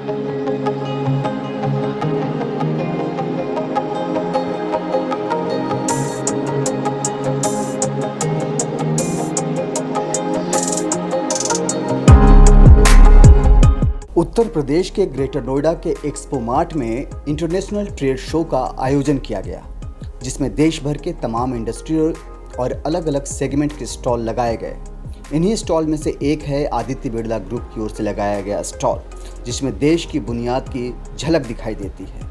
उत्तर प्रदेश के ग्रेटर नोएडा के expo mart में इंटरनेशनल ट्रेड शो का आयोजन किया गया, जिसमें देश भर के तमाम इंडस्ट्रियल और अलग अलग सेगमेंट के स्टॉल लगाए गए। इन्हीं स्टॉल में से एक है आदित्य बिरला ग्रुप की ओर से लगाया गया स्टॉल, जिसमें देश की बुनियाद की झलक दिखाई देती है।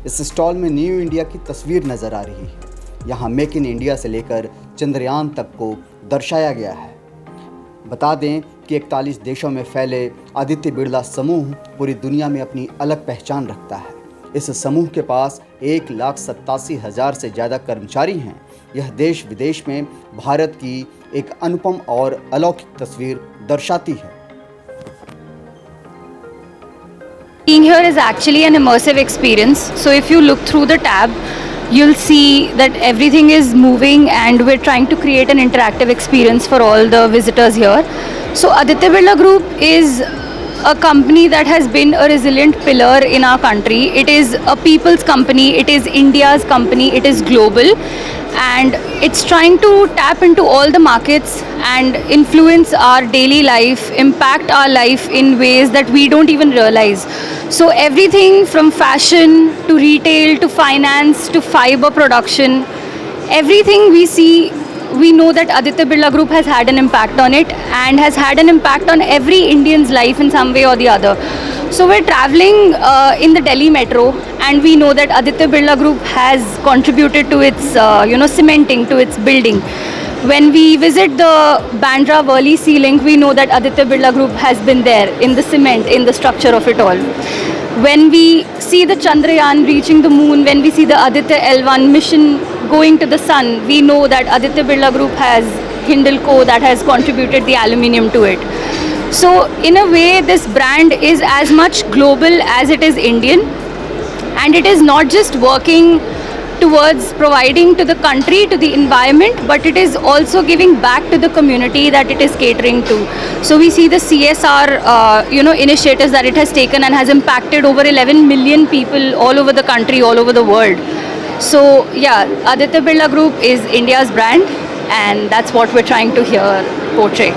इस स्टॉल में न्यू इंडिया की तस्वीर नज़र आ रही है। यहाँ मेक इन इंडिया से लेकर चंद्रयान तक को दर्शाया गया है। बता दें कि 41 देशों में फैले आदित्य बिरला समूह पूरी दुनिया में अपनी अलग पहचान रखता है। इस समूह के पास 1,87,000 से ज़्यादा कर्मचारी हैं। यह देश विदेश में भारत की एक अनुपम और अलौकिक तस्वीर दर्शाती है। Being here is actually an immersive experience. So if you look through the tab, you'll see that everything is moving and we're trying to create an interactive experience for all the visitors here. So Aditya Birla Group is a company that has been a resilient pillar in our country. It is a people's company, it is India's company, it is global, and it's trying to tap into all the markets and influence our daily life, impact our life in ways that we don't even realize. So everything from fashion to retail to finance to fiber production, everything we see, we know that Aditya Birla Group has had an impact on it and has had an impact on every Indian's life in some way or the other. So we're traveling in the Delhi metro, and we know that Aditya Birla Group has contributed to its cementing, to its building. When we visit the Bandra Worli Sea Link, we know that Aditya Birla Group has been there in the cement, in the structure of it all. When we see the Chandrayaan reaching the moon, when we see the Aditya L1 mission going to the sun, we know that Aditya Birla Group has Hindalco that has contributed the aluminium to it. So in a way, this brand is as much global as it is Indian, and it is not just working towards providing to the country, to the environment, but it is also giving back to the community that it is catering to. So we see the CSR initiatives that it has taken and has impacted over 11 million people all over the country, all over the world. So yeah, Aditya Birla Group is India's brand, and that's what we're trying to here portray.